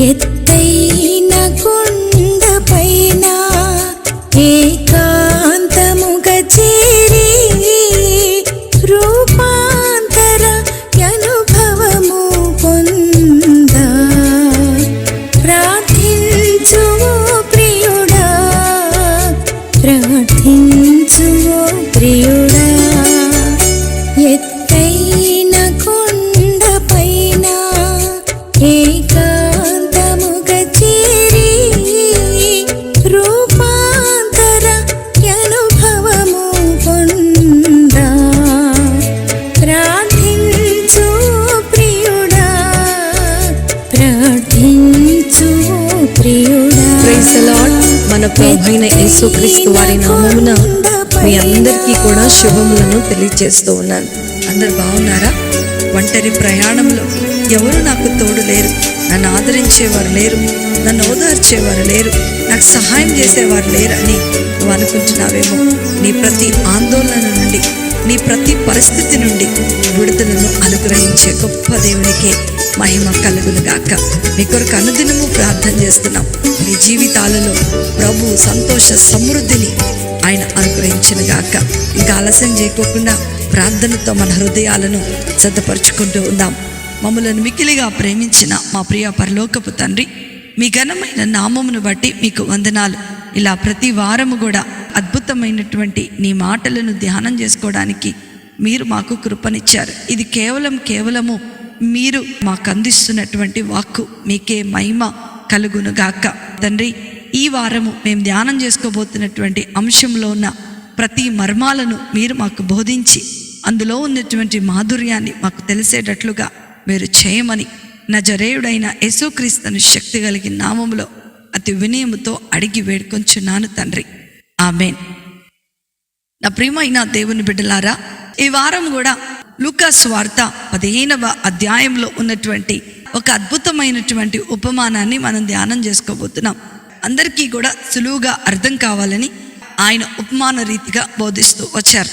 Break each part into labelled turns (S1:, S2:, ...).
S1: ఎత్తైన కొండపైన ఏకాంతముగా చేరి రూపాంతర అనుభవము పొందా ప్రార్థించు ప్రియుడా, ప్రార్థించు ప్రియుడా. ఎత్తైన కొండపైన ఏకాంతముగా చేరి రూపాంతర అనుభవము పొందా ప్రార్థించు ప్రియుడా, ప్రార్థించు ప్రియుడా.
S2: Praise the lord. మన ప్రభువైన యేసుక్రీస్తు వారి నామమున మీ అందరికీ కూడా శుభములను తెలియజేస్తూ ఉన్నాను. అందరు బాగున్నారా? ఒంటరి ప్రయాణంలో ఎవరు నాకు తోడు లేరు, నన్ను ఆదరించేవారు లేరు, నన్ను ఓదార్చేవారు లేరు, నాకు సహాయం చేసేవారు లేరు అని నువ్వు అనుకుంటున్నావేమో. నీ ప్రతి ఆందోళన నుండి, నీ ప్రతి పరిస్థితి నుండి విడుదలను అనుగ్రహించే గొప్ప దేవునికే మహిమ కలుగును గాక. మీ కొరకు అనుదినము ప్రార్థన చేస్తున్నాం. మీ జీవితాలలో ప్రభు సంతోష సమృద్ధిని ఆయన అనుగ్రహించిన గాక. ఇంకా ఆలస్యం చేయకోకుండా ప్రార్థనతో మన హృదయాలను సిద్ధపరచుకుంటూ ఉందాం. మమ్మలను మిక్కిలిగా ప్రేమించిన మా ప్రియ పరలోకపు తండ్రి, మీ ఘనమైన నామమును బట్టి మీకు వందనాలు. ఇలా ప్రతి వారము కూడా అద్భుతమైనటువంటి నీ మాటలను ధ్యానం చేసుకోవడానికి మీరు మాకు కృపనిచ్చారు. ఇది కేవలము మీరు మాకు అందిస్తున్నటువంటి వాక్కు. మీకే మహిమ కలుగును గాక. తండ్రి, ఈ వారము మేము ధ్యానం చేసుకోబోతున్నటువంటి అంశంలో ఉన్న ప్రతి మర్మాలను మీరు మాకు బోధించి అందులో ఉన్నటువంటి మాధుర్యాన్ని మాకు తెలిసేటట్లుగా మీరు చేయమని నజరేయుడైన యేసుక్రీస్తుని శక్తి కలిగిన నామములో అతి వినయముతో అడిగి వేడుకొంచున్నాను తండ్రి, ఆమేన్. నా ప్రియమైన దేవుని బిడ్డలారా, ఈ వారం కూడా లూకా సువార్త 15వ అధ్యాయంలో ఉన్నటువంటి ఒక అద్భుతమైనటువంటి ఉపమానాన్ని మనం ధ్యానం చేసుకోబోతున్నాం. అందరికీ కూడా సులువుగా అర్థం కావాలని ఆయన ఉపమాన రీతిగా బోధిస్తూ వచ్చారు.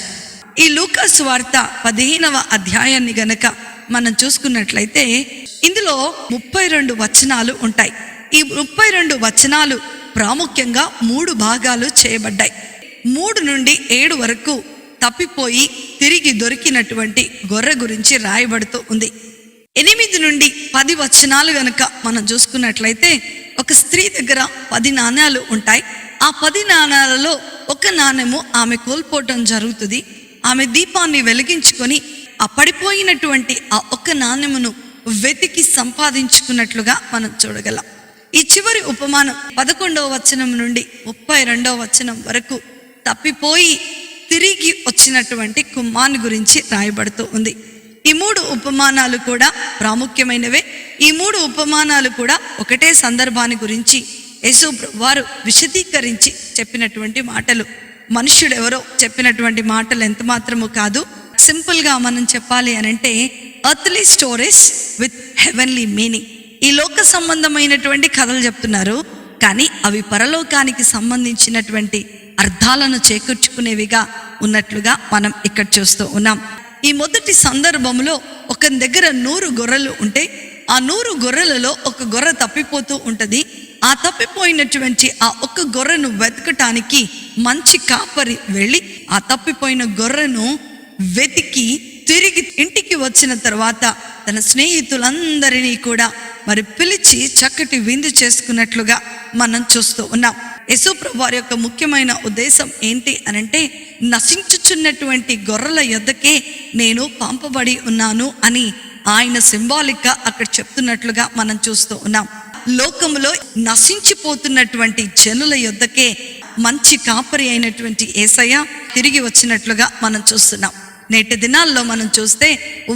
S2: ఈ లూకా సువార్త 15వ అధ్యాయాన్ని గనక మనం చూసుకున్నట్లయితే ఇందులో 32 వచనాలు ఉంటాయి. ఈ 32 వచనాలు ప్రాముఖ్యంగా 3 భాగాలు చేయబడ్డాయి. 3 నుండి 7 వరకు తప్పిపోయి తిరిగి దొరికినటువంటి గొర్రె గురించి రాయబడుతూ ఉంది. 8 నుండి 10 వచనాలు గనక మనం చూసుకున్నట్లయితే ఒక స్త్రీ దగ్గర 10 నాణ్యాలు ఉంటాయి. ఆ 10 నాణ్యాలలో ఒక నాణ్యము ఆమె కోల్పోవటం జరుగుతుంది. ఆమె దీపాన్ని వెలిగించుకొని ఆ పడిపోయినటువంటి ఆ ఒక్క నాణ్యమును వెతికి సంపాదించుకున్నట్లుగా మనం చూడగలం. ఈ చివరి ఉపమానం 11వ వచనం నుండి 32వ వచనం వరకు తప్పిపోయి తిరిగి వచ్చినటువంటి కుమారుని గురించి రాయబడుతూ ఉంది. ఈ 3 ఉపమానాలు కూడా ప్రాముఖ్యమైనవే. ఈ 3 ఉపమానాలు కూడా ఒకటే సందర్భాన్ని గురించి యేసు వారు విశదీకరించి చెప్పినటువంటి మాటలు. మనుష్యుడెవరో చెప్పినటువంటి మాటలు ఎంత మాత్రము కాదు. సింపుల్గా మనం చెప్పాలి అనంటే earthly stories with heavenly meaning. ఈ లోక సంబంధమైనటువంటి కథలు చెప్తున్నారు, కానీ అవి పరలోకానికి సంబంధించినటువంటి అర్థాలను చేకూర్చుకునేవిగా ఉన్నట్లుగా మనం ఇక్కడ చూస్తూ ఉన్నాం. ఈ మొదటి సందర్భంలో ఒక దగ్గర 100 గొర్రెలు ఉంటే ఆ 100 గొర్రెలలో ఒక గొర్రె తప్పిపోతూ ఉంటుంది. ఆ తప్పిపోయినటువంటి ఆ ఒక్క గొర్రెను వెతకటానికి మంచి కాపరి వెళ్ళి ఆ తప్పిపోయిన గొర్రెను వెతికి తిరిగి ఇంటికి వచ్చిన తర్వాత తన స్నేహితులందరినీ కూడా మరి పిలిచి చక్కటి విందు చేసుకున్నట్లుగా మనం చూస్తూ ఉన్నాం. యేసుప్రభు వారి యొక్క ముఖ్యమైన ఉద్దేశం ఏంటి అనంటే, నశించుచున్నటువంటి గొర్రెల యొద్దకే నేను పంపబడి ఉన్నాను అని ఆయన సింబాలిక్గా అక్కడ చెప్తున్నట్లుగా మనం చూస్తూ ఉన్నాం. లోకములో నశించిపోతున్నటువంటి జనుల యొద్దకే మంచి కాపరి అయినటువంటి యేసయ్య తిరిగి వచ్చినట్లుగా మనం చూస్తున్నాం. నేటి దినాల్లో మనం చూస్తే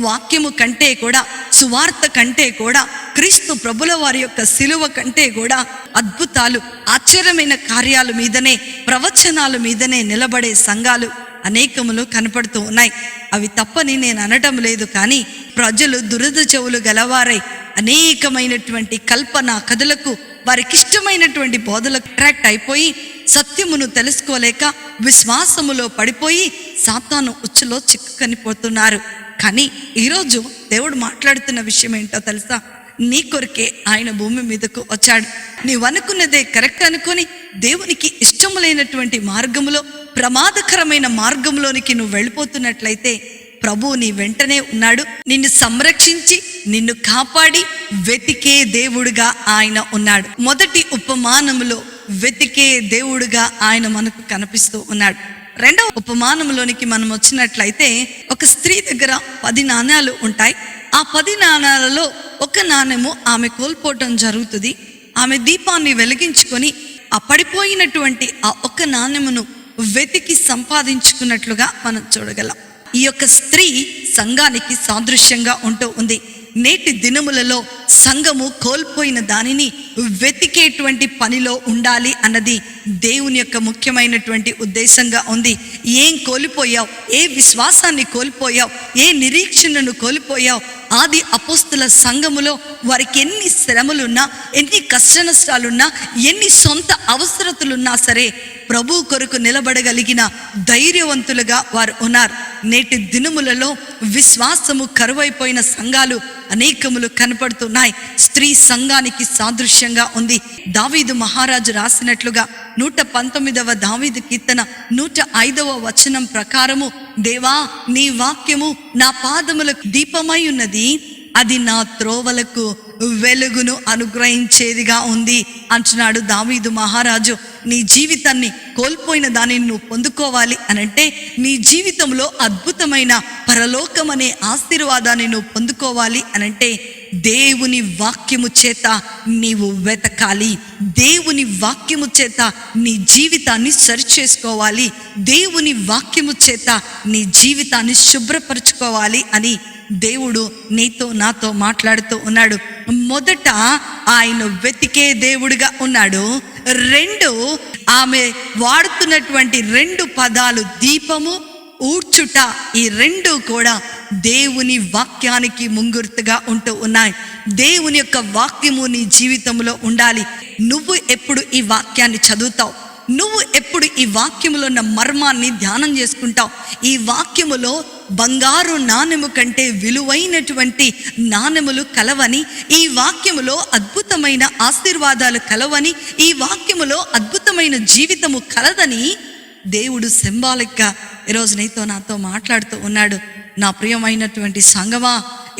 S2: వాక్యము కంటే కూడా, సువార్త కంటే కూడా, క్రీస్తు ప్రభుల వారి యొక్క శిలువ కంటే కూడా అద్భుతాలు, ఆశ్చర్యమైన కార్యాల మీదనే, ప్రవచనాల మీదనే నిలబడే సంఘాలు అనేకములు కనపడుతూ ఉన్నాయి. అవి తప్పని నేను అనటం లేదు, కానీ ప్రజలు దురద చెవులు గలవారై అనేకమైనటువంటి కల్పన కథలకు, వారికి ఇష్టమైనటువంటి బోధలకు అట్రాక్ట్ అయిపోయి సత్యమును తెలుసుకోలేక విశ్వాసములో పడిపోయి సాతాను ఉచ్చులో చిక్కుకొని పోతున్నారు. కానీ ఈరోజు దేవుడు మాట్లాడుతున్న విషయం ఏంటో తెలుసా?
S3: నీ కొరకే ఆయన భూమి మీదకు వచ్చాడు. నీవు అనుకున్నదే కరెక్ట్ అనుకొని దేవునికి ఇష్టములైనటువంటి మార్గంలో, ప్రమాదకరమైన మార్గంలోనికి నువ్వు వెళ్ళిపోతున్నట్లయితే ప్రభు నీ వెంటనే ఉన్నాడు. నిన్ను సంరక్షించి నిన్ను కాపాడి వెతికే దేవుడుగా ఆయన ఉన్నాడు. మొదటి ఉపమానములో వెతికే దేవుడుగా ఆయన మనకు కనిపిస్తూ ఉన్నాడు. రెండవ ఉపమానంలోనికి మనం వచ్చినట్లయితే ఒక స్త్రీ దగ్గర 10 నాణ్యాలు ఉంటాయి. ఆ 10 నాణ్యాలలో ఒక నాణ్యము ఆమె కోల్పోవటం జరుగుతుంది. ఆమె దీపాన్ని వెలిగించుకొని ఆ పడిపోయినటువంటి ఆ ఒక్క నాణ్యమును వెతికి సంపాదించుకున్నట్లుగా మనం చూడగలం. ఈ యొక్క స్త్రీ సంఘానికి సాదృశ్యంగా ఉంటూ ఉంది. నేటి దినములలో సంఘము కోల్పోయిన దానిని వెతికేటువంటి పనిలో ఉండాలి అన్నది దేవుని యొక్క ముఖ్యమైనటువంటి ఉద్దేశంగా ఉంది. ఏం కోల్పోయావు? ఏ విశ్వాసాన్ని కోల్పోయావు? ఏ నిరీక్షణను కోల్పోయావు? ఆది అపోస్తుల సంఘములో వారికి ఎన్ని శ్రమలున్నా, ఎన్ని కష్ట నష్టాలున్నా, ఎన్ని సొంత అవసరతలున్నా సరే ప్రభు కొరకు నిలబడగలిగిన ధైర్యవంతులుగా వారు ఉన్నారు. నేటి దినములలో విశ్వాసము కరువైపోయిన సంఘాలు అనేకములు కనపడుతున్నాయి. స్త్రీ సంఘానికి సాదృశ్యంగా ఉంది. దావీదు మహారాజు రాసినట్లుగా 119వ దావీదు కీర్తన 105వ వచనం ప్రకారము, దేవా నీ వాక్యము నా పాదములకు దీపమై ఉన్నది, అది నా త్రోవలకు వెలుగును అనుగ్రహించేదిగా ఉంది అంటున్నాడు దావీదు మహారాజు. నీ జీవితాన్ని కోల్పోయిన దానిని నువ్వు పొందుకోవాలి అనంటే, నీ జీవితంలో అద్భుతమైన పరలోకం అనే ఆశీర్వాదాన్ని నువ్వు పొందుకోవాలి అనంటే దేవుని వాక్యము చేత నీవు వెతకాలి. దేవుని వాక్యము చేత నీ జీవితాన్ని సరిచేసుకోవాలి. దేవుని వాక్యము చేత నీ జీవితాన్ని శుభ్రపరచుకోవాలి అని దేవుడు నీతో నాతో మాట్లాడుతూ ఉన్నాడు. మొదట ఆయన వెతికే దేవుడుగా ఉన్నాడు. 2, ఆమె వాడుతున్నటువంటి 2 పదాలు దీపము, ఊడ్చుట, ఈ 2 కూడా దేవుని వాక్యానికి ముంగుర్తుగా ఉంటూ ఉన్నాయి. దేవుని యొక్క వాక్యము నీ జీవితంలో ఉండాలి. నువ్వు ఎప్పుడు ఈ వాక్యాన్ని చదువుతావు? నువ్వు ఎప్పుడు ఈ వాక్యములో ఉన్న మర్మాన్ని ధ్యానం చేసుకుంటావు? ఈ వాక్యములో బంగారు నాణెము కంటే విలువైనటువంటి నాణెములు కలవని, ఈ వాక్యములో అద్భుతమైన ఆశీర్వాదాలు కలవని, ఈ వాక్యములో అద్భుతమైన జీవితము కలదని దేవుడు సింబాలిక్గా ఈరోజు నీతో నాతో మాట్లాడుతూ ఉన్నాడు. నా ప్రియమైనటువంటి సంగమా,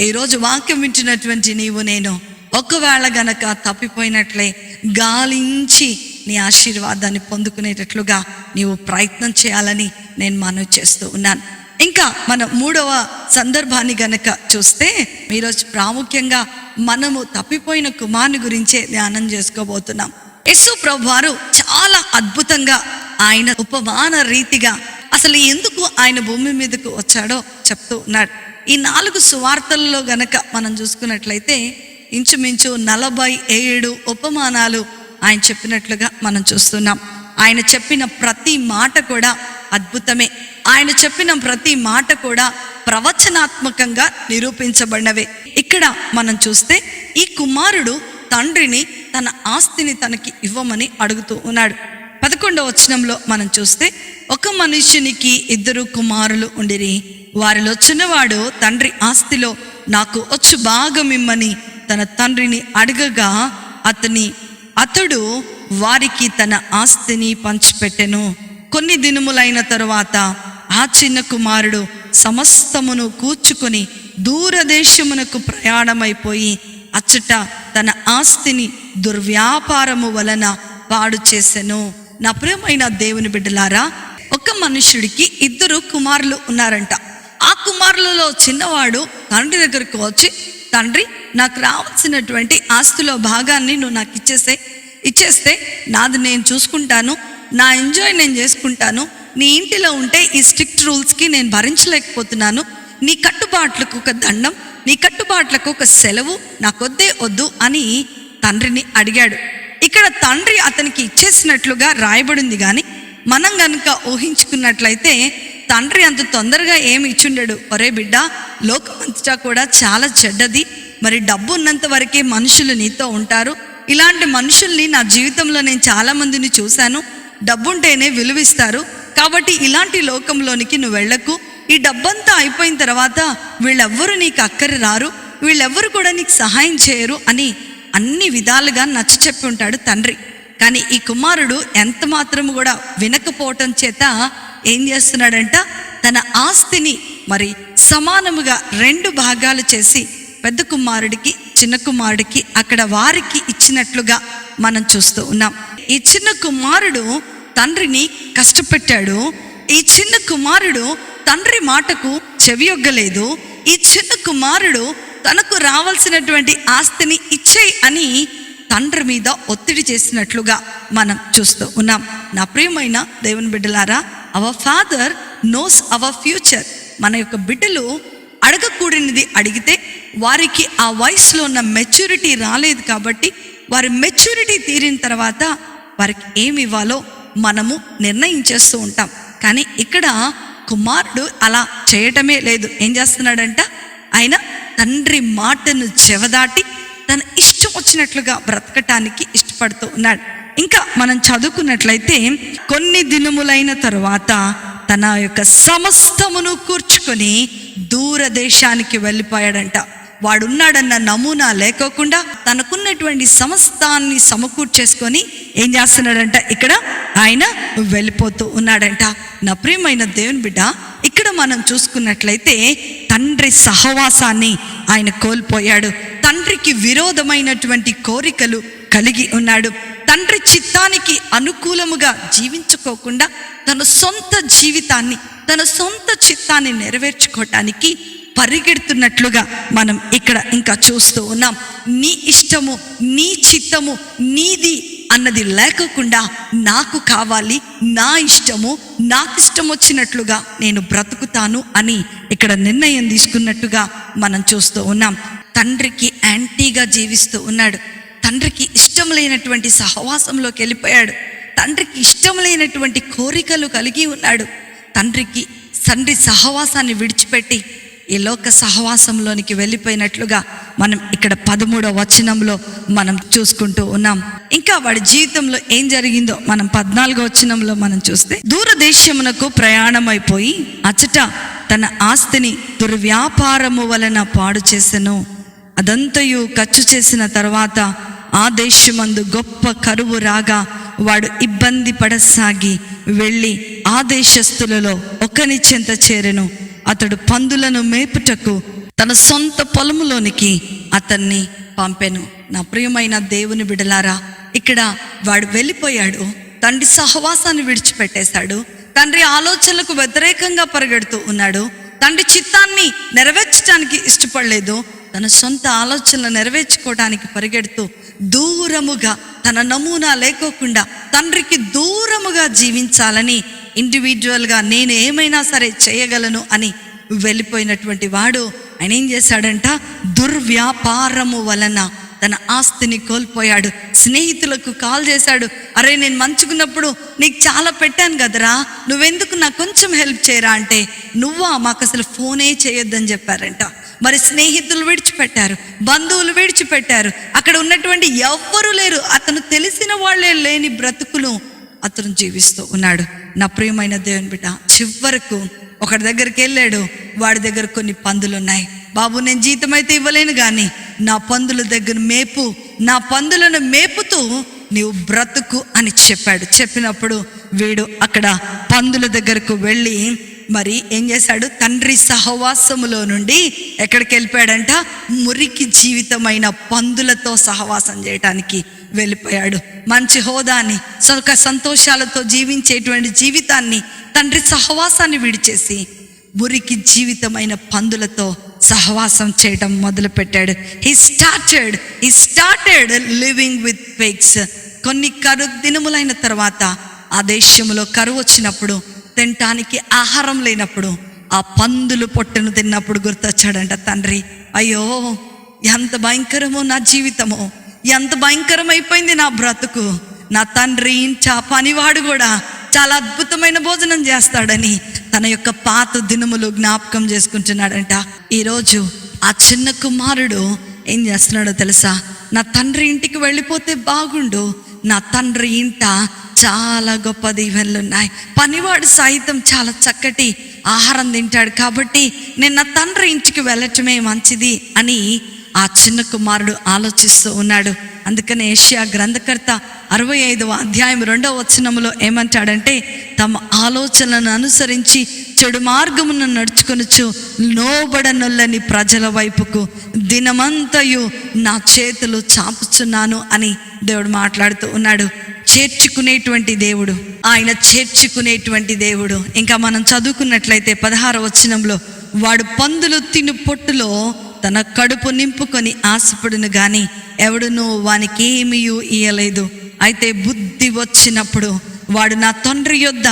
S3: ఈరోజు వాక్యం వింటున్నటువంటి నీవు నేను ఒకవేళ గనక తప్పిపోయినట్లే గాలించి నీ ఆశీర్వాదాన్ని పొందుకునేటట్లుగా నీవు ప్రయత్నం చేయాలని నేను మనవి చేస్తూ ఉన్నాను. ఇంకా మన 3వ సందర్భాన్ని గనక చూస్తే, ఈరోజు ప్రాముఖ్యంగా మనము తప్పిపోయిన కుమారుని గురించే ధ్యానం చేసుకోబోతున్నాం. యేసు ప్రభువారు చాలా అద్భుతంగా ఆయన ఉపమాన రీతిగా అసలు ఎందుకు ఆయన భూమి మీదకు వచ్చాడో చెప్తూ ఉన్నాడు. ఈ 4 సువార్తలలో గనక మనం చూసుకున్నట్లయితే ఇంచుమించు 47 ఉపమానాలు ఆయన చెప్పినట్లుగా మనం చూస్తున్నాం. ఆయన చెప్పిన ప్రతి మాట కూడా అద్భుతమే. ఆయన చెప్పిన ప్రతి మాట కూడా ప్రవచనాత్మకంగా నిరూపించబడినవే. ఇక్కడ మనం చూస్తే ఈ కుమారుడు తండ్రిని తన ఆస్తిని తనకి ఇవ్వమని అడుగుతూ ఉన్నాడు. 11వ వచనంలో మనం చూస్తే, ఒక మనుష్యునికి 2 కుమారులు ఉండిరి. వారిలో చిన్నవాడు తండ్రి ఆస్తిలో నాకు వచ్చు భాగం ఇమ్మని తన తండ్రిని అడగగా అతడు వారికి తన ఆస్తిని పంచిపెట్టెను. కొన్ని దినములైన తరువాత ఆ చిన్న కుమారుడు సమస్తమును కూర్చుకొని దూరదేశమునకు ప్రయాణమైపోయి అచ్చట తన ఆస్తిని దుర్వ్యాపారము వలన పాడు చేసెను. నా ప్రియమైన దేవుని బిడ్డలారా, ఒక మనుష్యుడికి 2 కుమారులు ఉన్నారంట. ఆ కుమారులలో చిన్నవాడు తండ్రి దగ్గరకు వచ్చి, తండ్రి నాకు రావాల్సినటువంటి ఆస్తిలో భాగాన్ని నువ్వు నాకు ఇచ్చేస్తే నాది నేను చూసుకుంటాను, నా ఎంజాయ్ నేను చేసుకుంటాను. నీ ఇంటిలో ఉంటే ఈ స్ట్రిక్ట్ రూల్స్కి నేను భరించలేకపోతున్నాను. నీ కట్టుబాట్లకు ఒక దండం, నీ కట్టుబాట్లకు ఒక సెలవు, నాకొద్దే వద్దు అని తండ్రిని అడిగాడు. ఇక్కడ తండ్రి అతనికి ఇచ్చేసినట్లుగా రాయబడింది. కానీ మనం కనుక ఊహించుకున్నట్లయితే తండ్రి అంత తొందరగా ఏమి ఇచ్చుండడు. ఒరే బిడ్డ, లోకమంతటా కూడా చాలా చెడ్డది, మరి డబ్బు ఉన్నంత వరకే మనుషులు నీతో ఉంటారు. ఇలాంటి మనుషుల్ని నా జీవితంలో నేను చాలా మందిని చూశాను. డబ్బుంటేనే విలువిస్తారు. కాబట్టి ఇలాంటి లోకంలోనికి నువ్వు వెళ్ళకు. ఈ డబ్బంతా అయిపోయిన తర్వాత వీళ్ళెవ్వరూ నీకు అక్కర రారు. వీళ్ళెవ్వరు కూడా నీకు సహాయం చేయరు అని అన్ని విధాలుగా నచ్చ చెప్పి ఉంటాడు తండ్రి. కానీ ఈ కుమారుడు ఎంత మాత్రము కూడా వినకపోవటం చేత ఏం చేస్తున్నాడంట, తన ఆస్తిని మరి సమానముగా 2 భాగాలు చేసి పెద్ద కుమారుడికి చిన్న కుమారుడికి అక్కడ వారికి ఇచ్చినట్లుగా మనం చూస్తూ ఉన్నాం. ఈ చిన్న కుమారుడు తండ్రిని కష్టపెట్టాడు. ఈ చిన్న కుమారుడు తండ్రి మాటకు చెవియొగ్గలేదు. ఈ చిన్న కుమారుడు తనకు రావాల్సినటువంటి ఆస్తిని ఇచ్చేయి అని తండ్రి మీద ఒత్తిడి చేసినట్లుగా మనం చూస్తూ ఉన్నాం. నా ప్రియమైన దేవుని బిడ్డలారా, our father nose our future. మన యొక్క బిడ్డలు అడగకూడనిది అడిగితే వారికి ఆ వయసులో ఉన్న మెచ్యూరిటీ రాలేదు కాబట్టి వారి మెచ్యూరిటీ తీరిన తర్వాత వారికి ఏమి ఇవ్వాలో మనము నిర్ణయించేస్తూ ఉంటాం. కానీ ఇక్కడ కుమారుడు అలా చేయటమే లేదు. ఏం చేస్తున్నాడంట, ఆయన తండ్రి మాటను చెవదాటి తన ఇష్టం వచ్చినట్లుగా బ్రతకటానికి ఇష్టపడుతూ ఉన్నాడు. ఇంకా మనం చదువుకున్నట్లయితే కొన్ని దినములైన తరువాత తన యొక్క సమస్తమును కూర్చుకొని దూరదేశానికి వెళ్ళిపోయాడంట. వాడున్నాడన్న నమూనా లేకోకుండా తనకున్నటువంటి సమస్తాన్ని సమకూర్చేసుకొని ఏం చేస్తున్నాడంట, ఇక్కడ ఆయన వెళ్ళిపోతూ ఉన్నాడంట. నా ప్రియమైన దేవుని బిడ్డ, ఇక్కడ మనం చూసుకున్నట్లయితే తండ్రి సహవాసాన్ని ఆయన కోల్పోయాడు. తండ్రికి విరోధమైనటువంటి కోరికలు కలిగి ఉన్నాడు. తండ్రి చిత్తానికి అనుకూలముగా జీవించుకోకుండా తన సొంత జీవితాన్ని, తన సొంత చిత్తాన్ని నెరవేర్చుకోవటానికి పరిగెడుతున్నట్లుగా మనం ఇక్కడ ఇంకా చూస్తూ ఉన్నాం. నీ ఇష్టము, నీ చిత్తము, నీది అన్నది లేకోకుండా నాకు కావాలి, నా ఇష్టము, నాకు ఇష్టం వచ్చినట్లుగా నేను బ్రతుకుతాను అని ఇక్కడ నిర్ణయం తీసుకున్నట్టుగా మనం చూస్తూ ఉన్నాం. తండ్రికి యాంటీగా జీవిస్తూ ఉన్నాడు. తండ్రికి ఇష్టం లేనటువంటి సహవాసంలోకి వెళ్ళిపోయాడు. తండ్రికి ఇష్టం లేనటువంటి కోరికలు కలిగి ఉన్నాడు. తండ్రి సహవాసాన్ని విడిచిపెట్టి ఈ లోక సహవాసంలోనికి వెళ్ళిపోయినట్లుగా మనం ఇక్కడ 13వ వచనంలో మనం చూసుకుంటూ ఉన్నాం. ఇంకా వాడి జీవితంలో ఏం జరిగిందో మనం 14వ వచనంలో మనం చూస్తే, దూరదేశమునకు ప్రయాణమైపోయి అచ్చట తన ఆస్తిని దుర్వ్యాపారము వలన పాడు చేసెను. అదంతయు ఖర్చు చేసిన తర్వాత ఆ దేశమందు గొప్ప కరువు రాగా వాడు ఇబ్బంది పడసాగి వెళ్ళి ఆ దేశస్థులలో ఒకని చెంత చేరెను. అతడు పందులను మేపుటకు తన సొంత పొలములోనికి అతన్ని పంపెను. నా ప్రియమైన దేవుని బిడలారా, ఇక్కడ వాడు వెళ్ళిపోయాడు. తండ్రి సహవాసాన్ని విడిచిపెట్టేశాడు. తండ్రి ఆలోచనలకు వ్యతిరేకంగా పరిగెడుతూ ఉన్నాడు. తండ్రి చిత్తాన్ని నెరవేర్చడానికి ఇష్టపడలేదు. తన సొంత ఆలోచనలు నెరవేర్చుకోవడానికి పరిగెడుతూ దూరముగా, తన నమూనా లేకోకుండా తండ్రికి దూరముగా జీవించాలని, ఇండివిజువల్గా నేను ఏమైనా సరే చేయగలను అని వెళ్ళిపోయినటువంటి వాడు ఆయన ఏం చేశాడంట, దుర్వ్యాపారము వలన తన ఆస్తిని కోల్పోయాడు. స్నేహితులకు కాల్ చేశాడు, అరే నేను మంచుకున్నప్పుడు నీకు చాలా పెట్టాను కదరా, నువ్వెందుకు నాకు కొంచెం హెల్ప్ చేయరా అంటే, నువ్వా, మాకు అసలు ఫోనే చేయొద్దని చెప్పారంట. మరి స్నేహితులు విడిచిపెట్టారు, బంధువులు విడిచిపెట్టారు, అక్కడ ఉన్నటువంటి ఎవ్వరూ లేరు, అతను తెలిసిన వాళ్ళే లేని బ్రతుకును అతను జీవిస్తూ ఉన్నాడు. నా ప్రియమైన దేవుని బిడ్డ, చివరకు ఒకటి దగ్గరికి వెళ్ళాడు. వాడి దగ్గర కొన్ని పందులు ఉన్నాయి. బాబు నేను జీతం అయితే ఇవ్వలేను కానీ నా పందుల దగ్గర మేపు, నా పందులను మేపుతూ నీవు బ్రతుకు అని చెప్పాడు. చెప్పినప్పుడు వీడు అక్కడ పందుల దగ్గరకు వెళ్ళి మరి ఏం చేశాడు, తండ్రి సహవాసములో నుండి ఎక్కడికి వెళ్ళిపోయాడంట, మురికి జీవితమైన పందులతో సహవాసం చేయటానికి వెళ్ళిపోయాడు. మంచి హోదాని, సుఖ సంతోషాలతో జీవించేటువంటి జీవితాన్ని, తండ్రి సహవాసాన్ని విడిచేసి మురికి జీవితమైన పందులతో సహవాసం చేయడం మొదలు పెట్టాడు. He started living with pigs. కొన్ని దినములైన తర్వాత ఆ దేశంలో కరువు వచ్చినప్పుడు, తినటానికి ఆహారం లేనప్పుడు, ఆ పందులు పొట్టను తిన్నప్పుడు గుర్తొచ్చాడంట తండ్రి. అయ్యో ఎంత భయంకరమో నా జీవితమో, ఎంత భయంకరమైపోయింది నా బ్రతుకు. నా తండ్రి ఇంట పనివాడు కూడా చాలా అద్భుతమైన భోజనం చేస్తాడని తన యొక్క పాత దినములు జ్ఞాపకం చేసుకుంటున్నాడంట. ఈరోజు ఆ చిన్న కుమారుడు ఏం చేస్తున్నాడో తెలుసా, నా తండ్రి ఇంటికి వెళ్ళిపోతే బాగుండు, నా తండ్రి ఇంట చాలా గొప్ప దీవెనలు ఉన్నాయి, పనివాడు సైతం చాలా చక్కటి ఆహారం తింటాడు, కాబట్టి నేను నా తండ్రి ఇంటికి వెళ్ళటమే మంచిది అని ఆ చిన్న కుమారుడు ఆలోచిస్తూ ఉన్నాడు. అందుకనే యెషయా గ్రంథకర్త 65వ అధ్యాయం 2వ వచనములో ఏమంటాడంటే, తమ ఆలోచనలను అనుసరించి చెడు మార్గమును నడుచుకొనుచు లోబడనొల్లని ప్రజల వైపుకు దినమంతయు నా చేతులు చాపుచున్నాను అని దేవుడు మాట్లాడుతూ ఉన్నాడు. చేర్చుకునేటువంటి దేవుడు, ఆయన చేర్చుకునేటువంటి దేవుడు. ఇంకా మనం చదువుకున్నట్లయితే 16వ వచనంలో, వాడు పందులు తిను పొట్టులో తన కడుపు నింపుకొని ఆశపడును గాని ఎవడును వానికి ఏమీ ఇయ్యలేదు. అయితే బుద్ధి వచ్చినప్పుడు వాడు, నా తండ్రి యొద్ద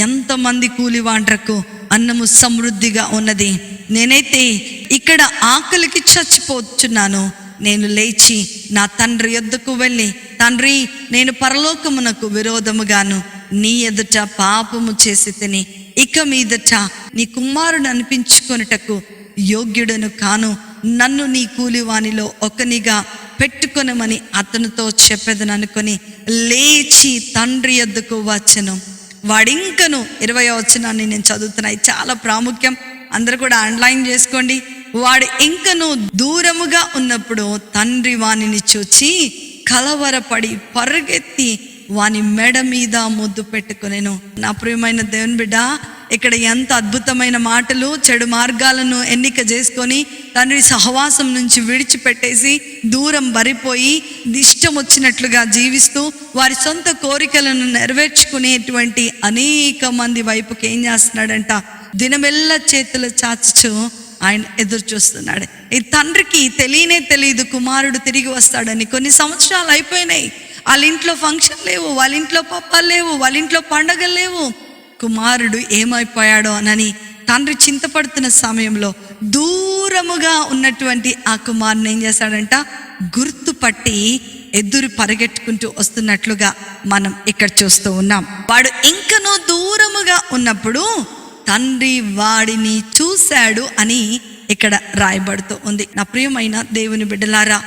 S3: ఎంతమంది కూలివాండ్రకు అన్నము సమృద్ధిగా ఉన్నది, నేనైతే ఇక్కడ ఆకలికి చచ్చిపోతున్నాను. నేను లేచి నా తండ్రి యొద్దకు వెళ్ళి, తండ్రి, నేను పరలోకమునకు విరోధముగాను నీ ఎదుట పాపము చేసి తిని ఇక మీదట నీ కుమారుడు అనిపించుకొనుటకు యోగ్యుడను కాను, నన్ను నీ కూలివానిలో ఒకనిగా పెట్టుకొనమని అతనితో చెప్పేదని అనుకొని లేచి తండ్రి యొద్దకు వచ్చెను. వాడింకను 20వ వచనాన్ని నేను చదువుతున్నా, చాలా ప్రాముఖ్యం, అందరూ కూడా అండర్లైన్ చేసుకోండి. వాడు ఇంకను దూరముగా ఉన్నప్పుడు తండ్రి వానిని చూచి కలవరపడి పరుగెత్తి వాని మెడ మీద ముద్దు పెట్టుకొనెను. నా ప్రియమైన దేవుని బిడ్డ, ఇక్కడ ఎంత అద్భుతమైన మాటలు. చెడు మార్గాలను ఎన్నిక చేసుకొని తండ్రి సహవాసం నుంచి విడిచిపెట్టేసి దూరం బరిపోయి ఇష్టం వచ్చినట్లుగా జీవిస్తూ వారి సొంత కోరికలను నెరవేర్చుకునేటువంటి అనేక మంది వైపుకి ఏం చేస్తున్నాడంట, దినమెల్ల చేతులు చాచుచు ఆయన ఎదురు చూస్తున్నాడు. ఈ తండ్రికి తెలియదు కుమారుడు తిరిగి వస్తాడని. కొన్ని సంవత్సరాలు అయిపోయినాయి, వాళ్ళ ఇంట్లో ఫంక్షన్ లేవు, వాళ్ళ ఇంట్లో పప్పాలు లేవు, వాళ్ళ ఇంట్లో పండగలు లేవు. కుమారుడు ఏమైపోయాడో అని తండ్రి చింతపడుతున్న సమయంలో దూరముగా ఉన్నటువంటి ఆ కుమారుని ఏం చేశాడంట, గుర్తుపట్టి ఎదురు పరిగెట్టుకుంటూ వస్తున్నట్లుగా మనం ఇక్కడ చూస్తూ ఉన్నాం. వాడు ఇంకనూ దూరముగా ఉన్నప్పుడు తండ్రి వాడిని చూశాడు అని ఇక్కడ రాయబడుతూ ఉంది. నా ప్రియమైన దేవుని బిడ్డలారా,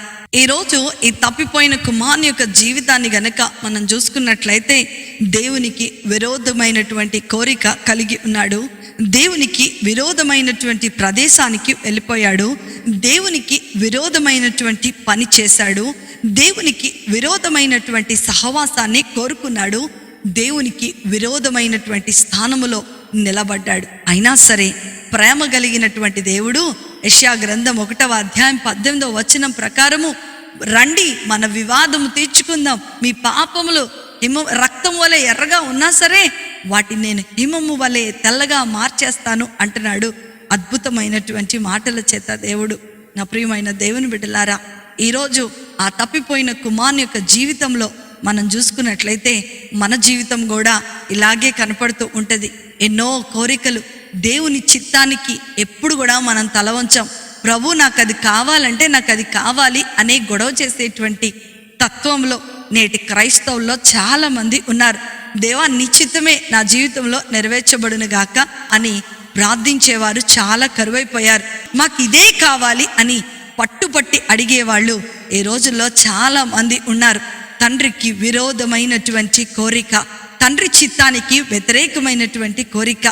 S3: ఈరోజు ఈ తప్పిపోయిన కుమారుని యొక్క జీవితాన్ని గనక మనం చూసుకున్నట్లయితే దేవునికి విరోధమైనటువంటి కోరిక కలిగి ఉన్నాడు, దేవునికి విరోధమైనటువంటి ప్రదేశానికి వెళ్ళిపోయాడు, దేవునికి విరోధమైనటువంటి పని చేశాడు, దేవునికి విరోధమైనటువంటి సహవాసాన్ని కోరుకున్నాడు, దేవునికి విరోధమైనటువంటి స్థానములో నిలబడ్డాడు. అయినా సరే ప్రేమ కలిగినటువంటి దేవుడు యెషయా గ్రంథం 1వ అధ్యాయం 18వ వచనం ప్రకారము, రండి మన వివాదము తీర్చుకుందాం, మీ పాపములు రక్తం వలె ఎర్రగా ఉన్నా సరే వాటిని నేను హిమము వలె తెల్లగా మార్చేస్తాను అంటున్నాడు. అద్భుతమైనటువంటి మాటల చేత దేవుడు. నా ప్రియమైన దేవుని బిడ్డలారా, ఈరోజు ఆ తప్పిపోయిన కుమారుని యొక్క జీవితంలో మనం చూసుకున్నట్లయితే మన జీవితం కూడా ఇలాగే కనపడుతూ ఉంటుంది. ఎన్నో కోరికలు, దేవుని చిత్తానికి ఎప్పుడు కూడా మనం తల వంచాం. ప్రభు నాకు అది కావాలంటే నాకు అది కావాలి అనే గొడవ చేసేటువంటి తత్వంలో నేటి క్రైస్తవుల్లో చాలా మంది ఉన్నారు. దేవా నీ చిత్తమే నా జీవితంలో నెరవేర్చబడును గాక అని ప్రార్థించేవారు చాలా కరువైపోయారు. మాకు ఇదే కావాలి అని పట్టుపట్టి అడిగేవాళ్ళు ఈ రోజుల్లో చాలా మంది ఉన్నారు. తండ్రికి విరోధమైనటువంటి కోరిక, తండ్రి చిత్తానికి వ్యతిరేకమైనటువంటి కోరిక.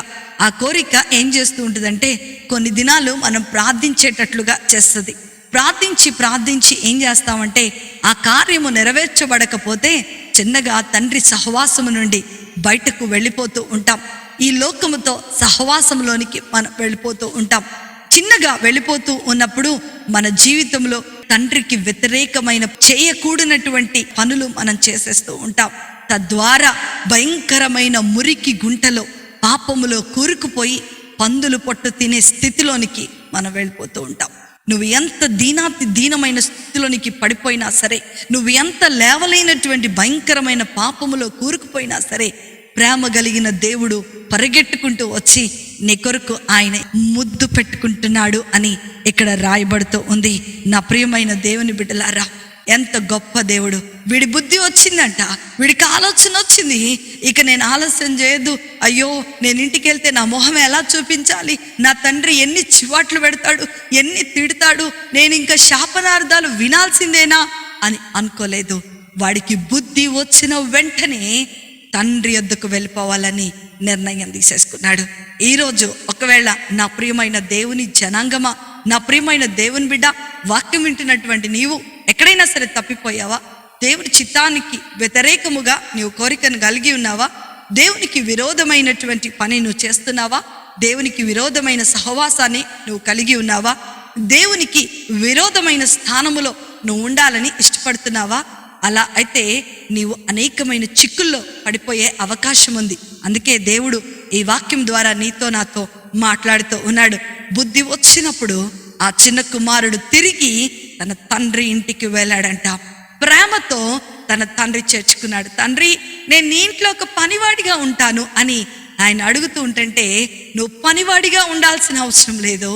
S3: ఆ కోరిక ఏం చేస్తూ ఉంటుందంటే కొన్ని దినాలు మనం ప్రార్థించేటట్లుగా చేస్తుంది. ప్రార్థించి ఏం చేస్తామంటే ఆ కార్యము నెరవేర్చబడకపోతే చిన్నగా తండ్రి సహవాసము నుండి బయటకు వెళ్ళిపోతూ ఉంటాం. ఈ లోకముతో సహవాసంలోనికి మనం వెళ్ళిపోతూ ఉంటాం. చిన్నగా వెళ్ళిపోతూ ఉన్నప్పుడు మన జీవితంలో తండ్రికి వ్యతిరేకమైన చేయకూడనటువంటి పనులు మనం చేసేస్తూ ఉంటాం. తద్వారా భయంకరమైన మురికి గుంటలో పాపములో కూరుకుపోయి పందులు పొట్టు తినే స్థితిలోనికి మనం వెళ్ళిపోతూ ఉంటాం. నువ్వు ఎంత దీనమైన స్థితిలోనికి పడిపోయినా సరే, నువ్వు ఎంత లేవలేనటువంటి భయంకరమైన పాపములో కూరుకుపోయినా సరే, ప్రేమ కలిగిన దేవుడు పరిగెట్టుకుంటూ వచ్చి నీ కొరకు ఆయన ముద్దు పెట్టుకుంటున్నాడు అని ఇక్కడ రాయబడుతూ ఉంది. నా ప్రియమైన దేవుని బిడ్డలారా, ఎంత గొప్ప దేవుడు. వీడి బుద్ధి వచ్చిందంట, వీడికి ఆలోచన వచ్చింది, ఇక నేను ఆలస్యం చేయొద్దు, అయ్యో నేను ఇంటికి వెళ్తే నా మొహం ఎలా చూపించాలి, నా తండ్రి ఎన్ని చివాట్లు పెడతాడు, ఎన్ని తిడతాడు, నేను ఇంకా శాపనార్థాలు వినాల్సిందేనా అని అనుకోలేదు. వాడికి బుద్ధి వచ్చిన వెంటనే తండ్రి యొద్దకు వెళ్ళిపోవాలని నిర్ణయం తీసేసుకున్నాడు. ఈరోజు ఒకవేళ నా ప్రియమైన దేవుని జనాంగమా, నా ప్రియమైన దేవుని బిడ్డ, వాక్యం వింటున్నటువంటి నీవు ఎక్కడైనా సరే తప్పిపోయావా? దేవుని చిత్తానికి వ్యతిరేకముగా నీవు కోరికను కలిగి ఉన్నావా? దేవునికి విరోధమైనటువంటి పని నువ్వు చేస్తున్నావా? దేవునికి విరోధమైన సహవాసాన్ని నువ్వు కలిగి ఉన్నావా? దేవునికి విరోధమైన స్థానములో నువ్వు ఉండాలని ఇష్టపడుతున్నావా? అలా అయితే నీవు అనేకమైన చిక్కుల్లో పడిపోయే అవకాశం ఉంది. అందుకే దేవుడు ఈ వాక్యం ద్వారా నీతో నాతో మాట్లాడుతూ ఉన్నాడు. బుద్ధి వచ్చినప్పుడు ఆ చిన్న కుమారుడు తిరిగి తన తండ్రి ఇంటికి వెళ్ళాడంట. ప్రేమతో తన తండ్రి చేర్చుకున్నాడు. తండ్రి, నేను నీ ఇంట్లో ఒక పనివాడిగా ఉంటాను అని ఆయన అడుగుతూ ఉంటుంటే, నువ్వు పనివాడిగా ఉండాల్సిన అవసరం లేదు,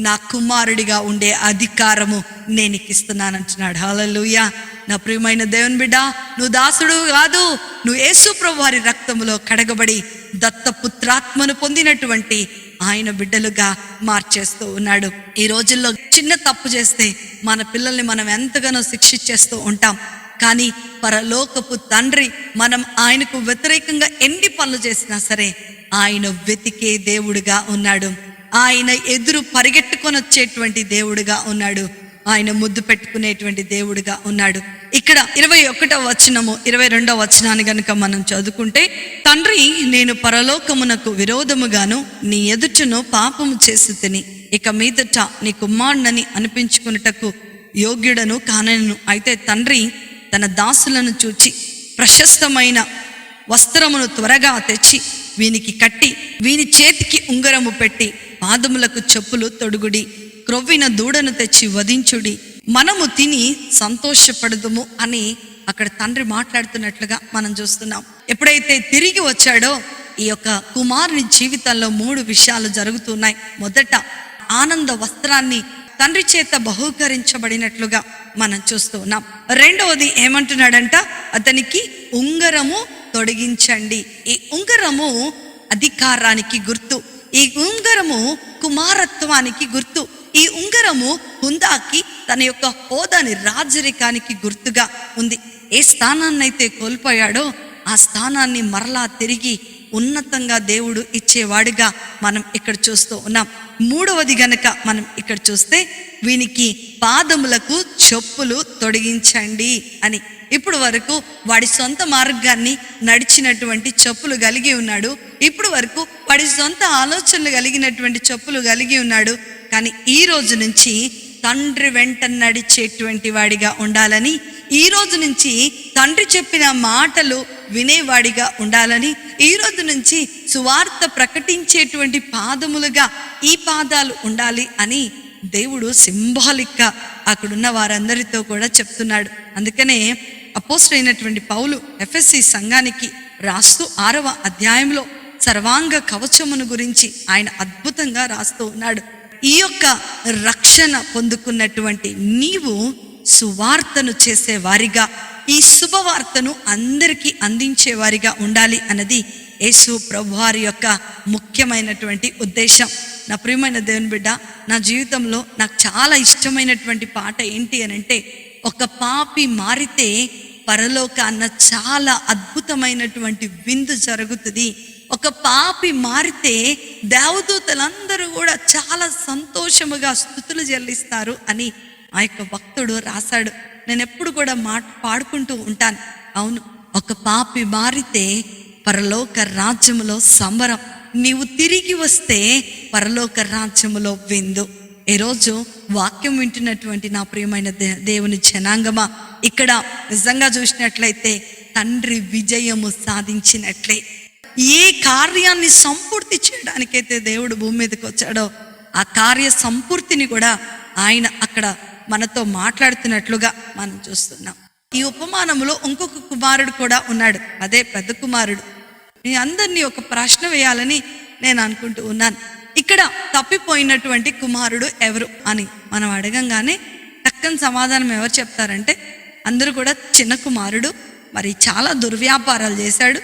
S3: నా కుమారుడిగా ఉండే అధికారము నేను నీకు ఇస్తున్నానంటున్నాడు. హల్లెలూయా. నా ప్రియమైన దేవుని బిడ్డ, నువ్వు దాసుడు కాదు, నువ్వు యేసు ప్రభు వారి రక్తములో కడగబడి దత్తపుత్రాత్మను పొందినటువంటి ఆయన బిడ్డలుగా మార్చేస్తూ ఉన్నాడు. ఈ రోజుల్లో చిన్న తప్పు చేస్తే మన పిల్లల్ని మనం ఎంతగానో శిక్షించేస్తూ ఉంటాం. కానీ పరలోకపు తండ్రి మనం ఆయనకు వ్యతిరేకంగా ఎన్ని పనులు చేసినా సరే ఆయన వెతికే దేవుడుగా ఉన్నాడు. ఆయన ఎదురు పరిగెట్టుకొని వచ్చేటువంటి దేవుడుగా ఉన్నాడు. ఆయన ముద్దు పెట్టుకునేటువంటి దేవుడుగా ఉన్నాడు. ఇక్కడ 21వ వచనము 22వ వచనాన్ని గనుక మనం చదువుకుంటే, తండ్రి, నేను పరలోకమునకు విరోధముగాను నీ ఎదుటను పాపము చేసి తిని ఇక మీదట నీ కుమారుడని అనిపించుకున్నటకు యోగ్యుడను కానను. అయితే తండ్రి తన దాసులను చూచి ప్రశస్తమైన వస్త్రమును త్వరగా తెచ్చి వీనికి కట్టి వీని చేతికి ఉంగరము పెట్టి పాదములకు చెప్పులు తొడుగుడి, క్రొవ్విన దూడను తెచ్చి వధించుడి, మనము తిని సంతోషపడదుము అని అక్కడ తండ్రి మాట్లాడుతున్నట్లుగా మనం చూస్తున్నాం. ఎప్పుడైతే తిరిగి వచ్చాడో ఈ యొక్క కుమారుని జీవితంలో 3 విషయాలు జరుగుతున్నాయి. మొదట, ఆనంద వస్త్రాన్ని తండ్రి చేత బహూకరించబడినట్లుగా మనం చూస్తూ ఉన్నాం. రెండవది ఏమంటున్నాడంట, అతనికి ఉంగరము తొడిగించండి. ఈ ఉంగరము అధికారానికి గుర్తు, ఈ ఉంగరము కుమారత్వానికి గుర్తు, ఈ ఉంగరము హుందాకి తన యొక్క హోదాని రాజరికానికి గుర్తుగా ఉంది. ఏ స్థానాన్నైతే కోల్పోయాడో ఆ స్థానాన్ని మరలా తిరిగి ఉన్నతంగా దేవుడు ఇచ్చేవాడుగా మనం ఇక్కడ చూస్తూ ఉన్నాం. మూడవది గనక మనం ఇక్కడ చూస్తే, వీనికి పాదములకు చెప్పులు తొడిగించండి అని. ఇప్పుడు వరకు వాడి సొంత మార్గాన్ని నడిచినటువంటి చెప్పులు కలిగి ఉన్నాడు. ఇప్పుడు వరకు వాడి సొంత ఆలోచనలు కలిగినటువంటి చెప్పులు కలిగి ఉన్నాడు. కానీ ఈ రోజు నుంచి తండ్రి వెంట నడిచేటువంటి వాడిగా ఉండాలని, ఈ రోజు నుంచి తండ్రి చెప్పిన మాటలు వినేవాడిగా ఉండాలని, ఈ రోజు నుంచి సువార్త ప్రకటించేటువంటి పాదములుగా ఈ పాదాలు ఉండాలి అని దేవుడు సింబాలిక్గా అక్కడున్న వారందరితో కూడా చెప్తున్నాడు. అందుకనే అపోస్తలుడైనటువంటి పౌలు ఎఫెసీ సంఘానికి రాస్తూ 6వ అధ్యాయంలో సర్వాంగ కవచమును గురించి ఆయన అద్భుతంగా రాస్తూ ఉన్నాడు. ఈ యొక్క రక్షణ పొందుకున్నటువంటి నీవు సువార్తను చేసేవారిగా, ఈ శుభవార్తను అందరికీ అందించేవారిగా ఉండాలి అన్నది యేసు ప్రభువారి యొక్క ముఖ్యమైనటువంటి ఉద్దేశం. నా ప్రియమైన దేవుని బిడ్డ, నా జీవితంలో నాకు చాలా ఇష్టమైనటువంటి పాట ఏంటి అని అంటే, ఒక పాపి మారితే పరలోకాన్న చాలా అద్భుతమైనటువంటి విందు జరుగుతుంది. ఒక పాపి మారితే దేవదూతలందరూ కూడా చాలా సంతోషముగా స్తుతులు చెల్లిస్తారు అని ఆ యొక్క భక్తుడు రాశాడు. నేను ఎప్పుడు కూడా పాడుకుంటూ ఉంటాను. అవును, ఒక పాపి మారితే పరలోక రాజ్యములో సంబరం, నీవు తిరిగి వస్తే పరలోక రాజ్యములో విందు. ఈరోజు వాక్యం వింటున్నటువంటి నా ప్రియమైన దేవుని జనాంగమా, ఇక్కడ నిజంగా చూసినట్లయితే తండ్రి విజయము సాధించినట్లే. ఏ కార్యాన్ని సంపూర్తి చేయడానికైతే దేవుడు భూమి మీదకి వచ్చాడో ఆ కార్య సంపూర్తిని కూడా ఆయన అక్కడ మనతో మాట్లాడుతున్నట్లుగా మనం చూస్తున్నాం. ఈ ఉపమానంలో ఇంకొక కుమారుడు కూడా ఉన్నాడు, అదే పెద్ద కుమారుడు. మీ అందరినీ ఒక ప్రశ్న వేయాలని నేను అనుకుంటూ ఉన్నాను. ఇక్కడ తప్పిపోయినటువంటి కుమారుడు ఎవరు అని మనం అడగంగానే టక్కని సమాధానం ఎవరు చెప్తారంటే, అందరూ కూడా చిన్న కుమారుడు, మరి చాలా దుర్వ్యాపారాలు చేశాడు,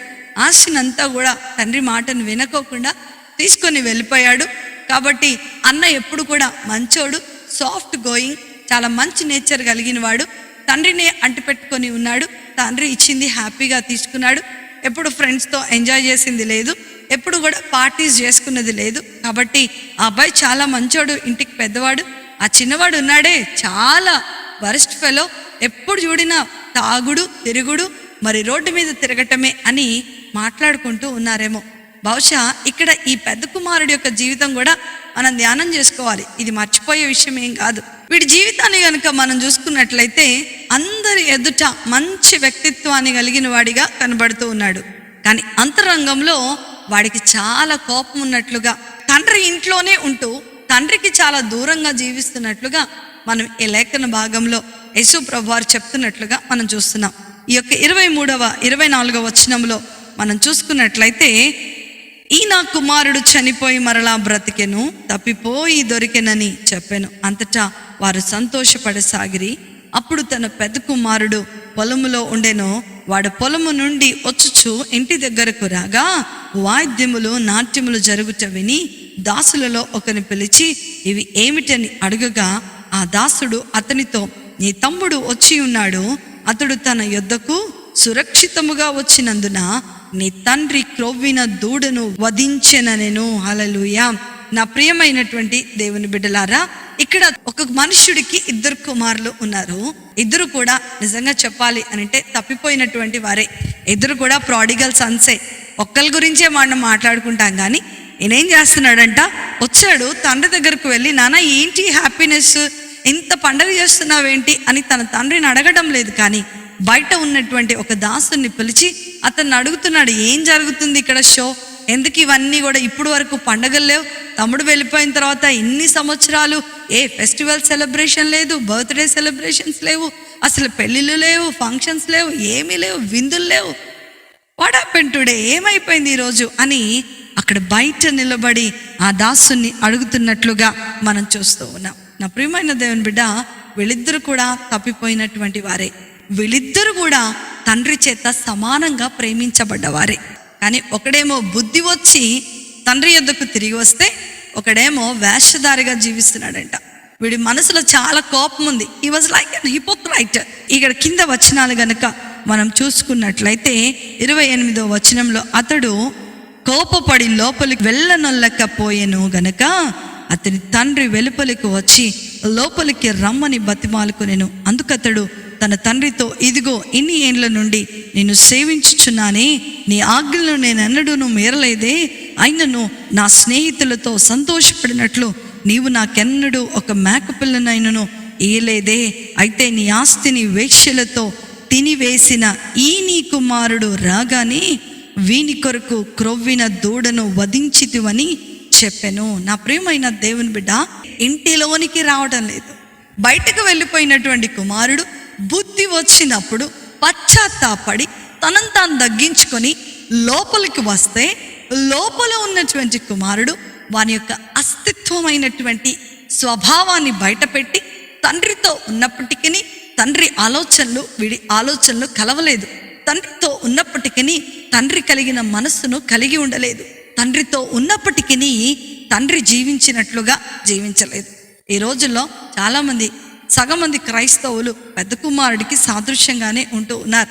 S3: ఆస్తినంతా కూడా తండ్రి మాటను వినకోకుండా తీసుకొని వెళ్ళిపోయాడు. కాబట్టి అన్న ఎప్పుడు కూడా మంచోడు, సాఫ్ట్ గోయింగ్, చాలా మంచి నేచర్ కలిగిన వాడు, తండ్రిని అంటిపెట్టుకొని ఉన్నాడు, తండ్రి ఇచ్చింది హ్యాపీగా తీసుకున్నాడు, ఎప్పుడు ఫ్రెండ్స్తో ఎంజాయ్ చేసింది లేదు, ఎప్పుడు కూడా పార్టీస్ చేసుకున్నది లేదు. కాబట్టి ఆ అబ్బాయి చాలా మంచోడు, ఇంటికి పెద్దవాడు. ఆ చిన్నవాడు ఉన్నాడే చాలా వరస్ట్ ఫెలో, ఎప్పుడు చూడినా తాగుడు తిరుగుడు, మరి రోడ్డు మీద తిరగటమే అని మాట్లాడుకుంటూ ఉన్నారేమో. బహుశా ఇక్కడ ఈ పెద్ద కుమారుడి యొక్క జీవితం కూడా మనం ధ్యానం చేసుకోవాలి. ఇది మర్చిపోయే విషయం ఏం కాదు. వీడి జీవితాన్ని కనుక మనం చూసుకున్నట్లయితే అందరి ఎదుట మంచి వ్యక్తిత్వాన్ని కలిగిన వాడిగా కనబడుతూ ఉన్నాడు. కానీ అంతరంగంలో వాడికి చాలా కోపం ఉన్నట్లుగా, తండ్రి ఇంట్లోనే ఉంటూ తండ్రికి చాలా దూరంగా జీవిస్తున్నట్లుగా మనం ఈ లేఖన భాగంలో యేసు ప్రభు వారు చెప్తున్నట్లుగా మనం చూస్తున్నాం. ఈ యొక్క 23వ 24వ వచనంలో మనం చూసుకున్నట్లయితే, ఈ నా కుమారుడు చనిపోయి మరలా బ్రతికెను, తప్పిపోయి దొరికెనని చెప్పాను. అంతటా వారు సంతోషపడసాగిరి. అప్పుడు తన పెద్ద కుమారుడు పొలములో ఉండెను. వాడు పొలము నుండి వచ్చుచు ఇంటి దగ్గరకు రాగా వాయిద్యములు నాట్యములు జరుగుట విని దాసులలో ఒకరిని పిలిచి ఇవి ఏమిటని అడుగగా, ఆ దాసుడు అతనితో, నీ తమ్ముడు వచ్చి ఉన్నాడు, అతడు తన యొద్దకు సురక్షితముగా వచ్చినందున నీ తండ్రి క్రొవ్విన దూడను వధించెననెను. హల్లెలూయా. నా ప్రియమైనటువంటి దేవుని బిడ్డలారా, ఇక్కడ ఒక మనుష్యుడికి 2 కుమారులు ఉన్నారు. ఇద్దరు కూడా నిజంగా చెప్పాలి అని అంటే తప్పిపోయినటువంటి వారే. ఇద్దరు కూడా ప్రాడిగల్ సన్సే. ఒక్కరి గురించే మనం మాట్లాడుకుంటాం, కానీ ఈయనేం చేస్తున్నాడంట, వచ్చాడు తండ్రి దగ్గరకు వెళ్ళి, నాన్న ఏంటి హ్యాపీనెస్, ఇంత పండగ చేస్తున్నావేంటి అని తన తండ్రిని అడగడం లేదు. కానీ బయట ఉన్నటువంటి ఒక దాసుని పిలిచి అతన్ని అడుగుతున్నాడు, ఏం జరుగుతుంది ఇక్కడ షో, ఎందుకు ఇవన్నీ కూడా ఇప్పుడు వరకు పండగలు లేవు, తమ్ముడు వెళ్ళిపోయిన తర్వాత ఇన్ని సంవత్సరాలు ఏ ఫెస్టివల్ సెలబ్రేషన్ లేదు, బర్త్డే సెలబ్రేషన్స్ లేవు, అసలు పెళ్ళిళ్ళు లేవు, ఫంక్షన్స్ లేవు, ఏమీ లేవు, విందులు లేవు, వాట్ హ్యాపెండ్ టుడే, ఏమైపోయింది ఈరోజు అని అక్కడ బయట నిలబడి ఆ దాసుని అడుగుతున్నట్లుగా మనం చూస్తూ ఉన్నాం. నా ప్రియమైన దేవుని బిడ్డ, వీళ్ళిద్దరు కూడా తప్పిపోయినటువంటి వారే. వీళ్ళిద్దరు కూడా తండ్రి చేత సమానంగా ప్రేమించబడ్డవారే. కానీ ఒకడేమో బుద్ధి వచ్చి తండ్రి యొద్దకు తిరిగి వస్తే, ఒకడేమో వేషధారిగా జీవిస్తున్నాడంట. వీడి మనసులో చాలా కోపం ఉంది. He was like an hypocrite. ఇక్కడ కింద వచనాలు గనక మనం చూసుకున్నట్లయితే 28వ వచనంలో, అతడు కోపపడి లోపలికి వెళ్ళనొల్లకపోయెను గనక అతని తండ్రి వెలుపలికి వచ్చి లోపలికి రమ్మని బతిమాలుకొనెను. అందుకతడు తన తండ్రితో, ఇదిగో ఇన్ని ఏండ్ల నుండి నేను సేవించుచున్నానే, నీ ఆజ్ఞలను నేనెన్నడూను మీరలేదే, అయినను నా స్నేహితులతో సంతోషపడినట్లు నీవు నాకెన్నడూ ఒక మేకపిల్లనైనను ఇయ్యలేదే. అయితే నీ ఆస్తిని వేశ్యలతో తినివేసిన ఈ నీ కుమారుడు రాగానే వీని కొరకు క్రొవ్విన దూడను వధించితివని చెప్పెను. నా ప్రియమైన దేవుని బిడ్డ, ఇంటిలోనికి రావడం లేదు. బయటకు వెళ్ళిపోయినటువంటి కుమారుడు బుద్ధి వచ్చినప్పుడు పశ్చాత్తాపడి తనను తాను తగ్గించుకొని లోపలికి వస్తే, లోపల ఉన్నటువంటి కుమారుడు వాని యొక్క అస్తిత్వమైనటువంటి స్వభావాన్ని బయటపెట్టి తండ్రితో ఉన్నప్పటికీ తండ్రి ఆలోచనలు వీడి ఆలోచనలు కలవలేదు. తండ్రితో ఉన్నప్పటికీ తండ్రి కలిగిన మనస్సును కలిగి ఉండలేదు. తండ్రితో ఉన్నప్పటికీ తండ్రి జీవించినట్లుగా జీవించలేదు. ఈ రోజుల్లో చాలామంది, సగం మంది క్రైస్తవులు పెద్ద కుమారుడికి సాదృశ్యంగానే ఉంటూ ఉన్నారు.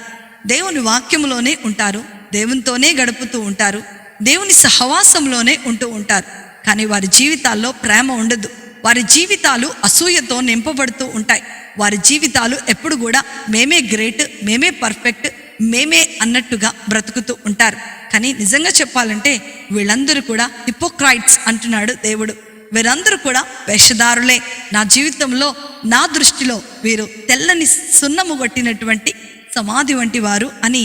S3: దేవుని వాక్యంలోనే ఉంటారు, దేవునితోనే గడుపుతూ ఉంటారు, దేవుని సహవాసంలోనే ఉంటూ ఉంటారు. కానీ వారి జీవితాల్లో ప్రేమ ఉండదు. వారి జీవితాలు అసూయతో నింపబడుతూ ఉంటాయి. వారి జీవితాలు ఎప్పుడు కూడా మేమే గ్రేట్, మేమే పర్ఫెక్ట్, మేమే అన్నట్టుగా బ్రతుకుతూ ఉంటారు. కానీ నిజంగా చెప్పాలంటే వీళ్ళందరూ కూడా హిపోక్రైట్స్ అంటున్నాడు దేవుడు. వీరందరూ కూడా వేషధారులే. నా జీవితంలో, నా దృష్టిలో వీరు తెల్లని సున్నము కొట్టినటువంటి సమాధి వంటి వారు అని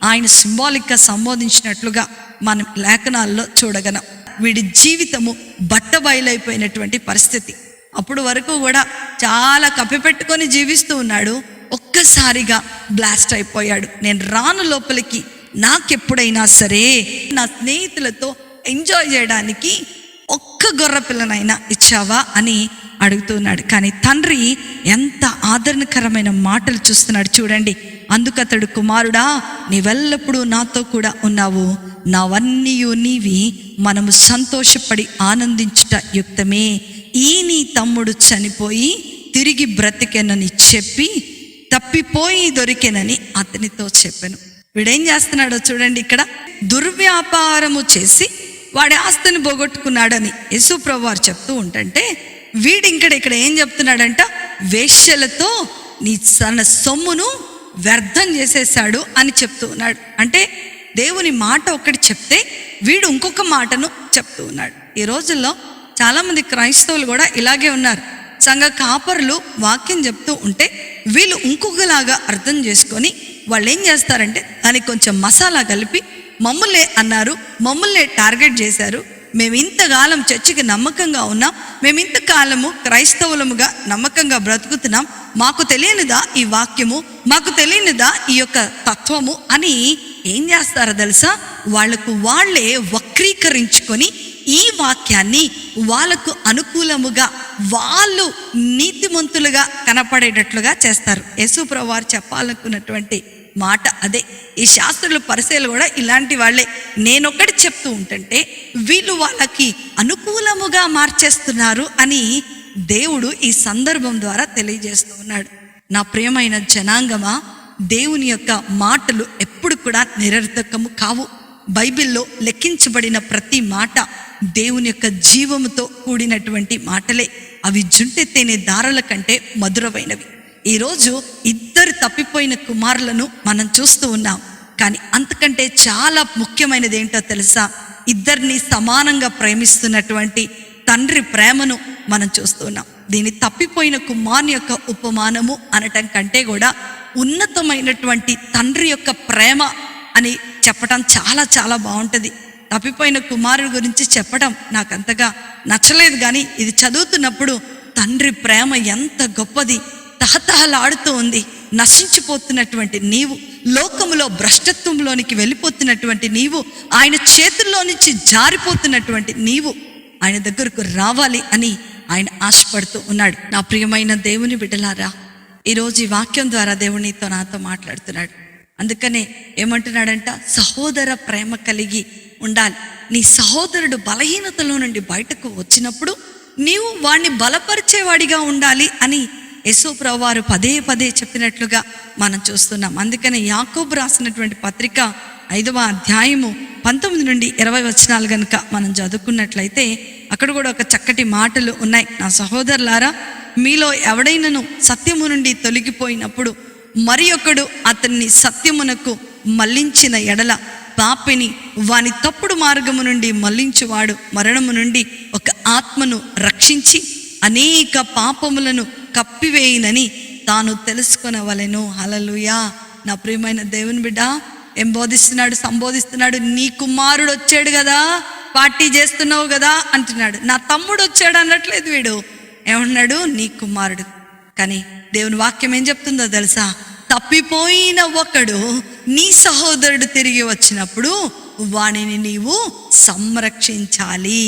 S3: ఆయన సింబాలిక్గా సంబోధించినట్లుగా మనం లేఖనాల్లో చూడగలం. వీడి జీవితము బట్టబయలైపోయినటువంటి పరిస్థితి. అప్పుడు వరకు కూడా చాలా కప్పిపెట్టుకొని జీవిస్తూ ఉన్నాడు. ఒక్కసారిగా బ్లాస్ట్ అయిపోయాడు. నేను రాను లోపలికి, నాకెప్పుడైనా సరే నా స్నేహితులతో ఎంజాయ్ చేయడానికి ఒక్క గొర్రె పిల్లనైనా ఇచ్చావా అని అడుగుతున్నాడు. కానీ తండ్రి ఎంత ఆదరణకరమైన మాటలు చూస్తున్నాడు చూడండి. అందుకతడు, కుమారుడా, నీవెల్లప్పుడూ నాతో కూడా ఉన్నావు, నావన్నీ నీవి, మనము సంతోషపడి ఆనందించుట యుక్తమే. ఈ నీ తమ్ముడు చనిపోయి తిరిగి బ్రతికెనని చెప్పి తప్పిపోయి దొరికెనని అతనితో చెప్పాను. వీడేం చేస్తున్నాడో చూడండి. ఇక్కడ దుర్వ్యాపారము చేసి వాడి ఆస్తిని పోగొట్టుకున్నాడని యేసు ప్రభు వారు చెప్తూ ఉంటుంటే, వీడు ఇక్కడ ఏం చెప్తున్నాడంట, వేశ్యలతో నీ తన సొమ్మును వ్యర్థం చేసేసాడు అని చెప్తూ ఉన్నాడు. అంటే దేవుని మాట ఒకటి చెప్తే వీడు ఇంకొక మాటను చెప్తూ ఉన్నాడు. ఈ రోజుల్లో చాలామంది క్రైస్తవులు కూడా ఇలాగే ఉన్నారు. సంఘ కాపరులు వాక్యం చెప్తూ ఉంటే వీళ్ళు ఇంకొకలాగా అర్థం చేసుకొని వాళ్ళు ఏం చేస్తారంటే దానికి కొంచెం మసాలా కలిపి మమ్ములే అన్నారు, మమ్ములే టార్గెట్ చేశారు, మేము ఇంతకాలం చర్చికి నమ్మకంగా ఉన్నాం, మేము ఇంతకాలము క్రైస్తవులముగా నమ్మకంగా బ్రతుకుతున్నాం, మాకు తెలియనిదా ఈ వాక్యము, మాకు తెలియనిదా ఈ యొక్క తత్వము అని ఏం చేస్తారో తెలుసా, వాళ్ళకు వాళ్ళే వక్రీకరించుకొని ఈ వాక్యాన్ని వాళ్ళకు అనుకూలముగా వాళ్ళు నీతిమంతులుగా కనపడేటట్లుగా చేస్తారు. యేసు ప్రభువు వారు చెప్పాలనుకున్నటువంటి మాట అదే. ఈ శాస్త్రులు పరిచయాలు కూడా ఇలాంటి వాళ్ళే. నేనొక్కటి చెప్తూ ఉంటుంటే వీళ్ళు వాళ్ళకి అనుకూలముగా మార్చేస్తున్నారు అని దేవుడు ఈ సందర్భం ద్వారా తెలియజేస్తూ ఉన్నాడు. నా ప్రియమైన జనాంగమా, దేవుని యొక్క మాటలు ఎప్పుడు కూడా నిరర్థకము కావు. బైబిల్లో లెక్కించబడిన ప్రతి మాట దేవుని యొక్క జీవముతో కూడినటువంటి మాటలే. అవి జుంటెత్తేనే దారుల కంటే మధురమైనవి. ఈరోజు ఇద్దరు తప్పిపోయిన కుమారులను మనం చూస్తూ ఉన్నాం. కానీ అంతకంటే చాలా ముఖ్యమైనది ఏంటో తెలుసా, ఇద్దరిని సమానంగా ప్రేమిస్తున్నటువంటి తండ్రి ప్రేమను మనం చూస్తూ ఉన్నాం. దీని తప్పిపోయిన కుమారుని యొక్క ఉపమానము అనటం కంటే కూడా ఉన్నతమైనటువంటి తండ్రి యొక్క ప్రేమ అని చెప్పటం చాలా చాలా బాగుంటుంది. తప్పిపోయిన కుమారుడి గురించి చెప్పడం నాకు అంతగా నచ్చలేదు, కానీ ఇది చదువుతున్నప్పుడు తండ్రి ప్రేమ ఎంత గొప్పది, తహతహలాడుతూ ఉంది. నశించిపోతున్నటువంటి నీవు, లోకములో భ్రష్టత్వంలోనికి వెళ్ళిపోతున్నటువంటి నీవు, ఆయన చేతుల్లో నుంచి జారిపోతున్నటువంటి నీవు ఆయన దగ్గరకు రావాలి అని ఆయన ఆశపడుతూ ఉన్నాడు. నా ప్రియమైన దేవుని బిడ్డలారా, ఈరోజు ఈ వాక్యం ద్వారా దేవునితో నాతో మాట్లాడుతున్నాడు. అందుకనే ఏమంటున్నాడంట, సహోదర ప్రేమ కలిగి ఉండాలి. నీ సహోదరుడు బలహీనతలో నుండి బయటకు వచ్చినప్పుడు నీవు వాణ్ణి బలపరిచేవాడిగా ఉండాలి అని యేసు ప్రభువు వారు పదే పదే చెప్పినట్లుగా మనం చూస్తున్నాం. అందుకనే యాకోబు రాసినటువంటి పత్రిక 5వ అధ్యాయము 19 నుండి 20 వచనాలు కనుక మనం చదువుకున్నట్లయితే అక్కడ కూడా ఒక చక్కటి మాటలు ఉన్నాయి. నా సహోదరులారా, మీలో ఎవడైనను సత్యము నుండి తొలగిపోయినప్పుడు మరి ఒకడు అతన్ని సత్యమునకు మళ్లించిన ఎడల పాపిని వాని తప్పుడు మార్గము నుండి మళ్లించువాడు మరణము నుండి ఒక ఆత్మను రక్షించి అనేక పాపములను కప్పివేయినని తాను తెలుసుకొనవలెను. హల్లెలూయా. నా ప్రియమైన దేవుని బిడ్డ ఏం బోధిస్తున్నాడు, సంబోధిస్తున్నాడు. నీ కుమారుడు వచ్చాడు కదా, పార్టీ చేస్తున్నావు కదా అంటున్నాడు. నా తమ్ముడు వచ్చాడు అనట్లేదు వీడు. ఏమన్నాడు, నీ కుమారుడు. కానీ దేవుని వాక్యం ఏం చెప్తుందో తెలుసా, తప్పిపోయిన ఒకడు నీ సహోదరుడు తిరిగి వచ్చినప్పుడు వానిని నీవు సంరక్షించాలి.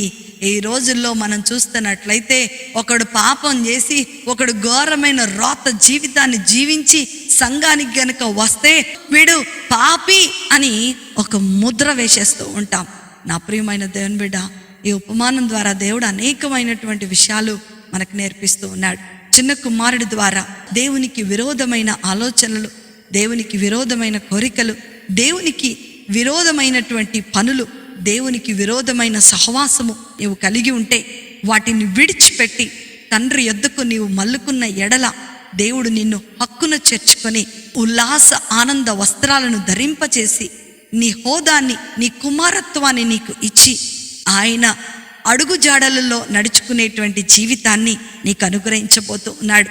S3: ఈ రోజుల్లో మనం చూస్తున్నట్లయితే ఒకడు పాపం చేసి ఒకడు ఘోరమైన రోత జీవితాన్ని జీవించి సంఘానికి గనుక వస్తే వీడు పాపి అని ఒక ముద్ర వేసేస్తూ ఉంటాం. నా ప్రియమైన దేవుని బిడ్డ, ఈ ఉపమానం ద్వారా దేవుడు అనేకమైనటువంటి విషయాలు మనకు నేర్పిస్తూ ఉన్నాడు. చిన్న కుమారుడి ద్వారా దేవునికి విరోధమైన ఆలోచనలు, దేవునికి విరోధమైన కోరికలు, దేవునికి విరోధమైనటువంటి పనులు, దేవునికి విరోధమైన సహవాసము నీవు కలిగి ఉంటే వాటిని విడిచిపెట్టి తండ్రి యొద్దకు నీవు మల్లుకున్న ఎడల దేవుడు నిన్ను హక్కున చేర్చుకొని ఉల్లాస ఆనంద వస్త్రాలను ధరింపచేసి నీ హోదాన్ని, నీ కుమారత్వాన్ని నీకు ఇచ్చి ఆయన అడుగుజాడలలో నడుచుకునేటువంటి జీవితాన్ని నీకు అనుగ్రహించబోతూ ఉన్నాడు.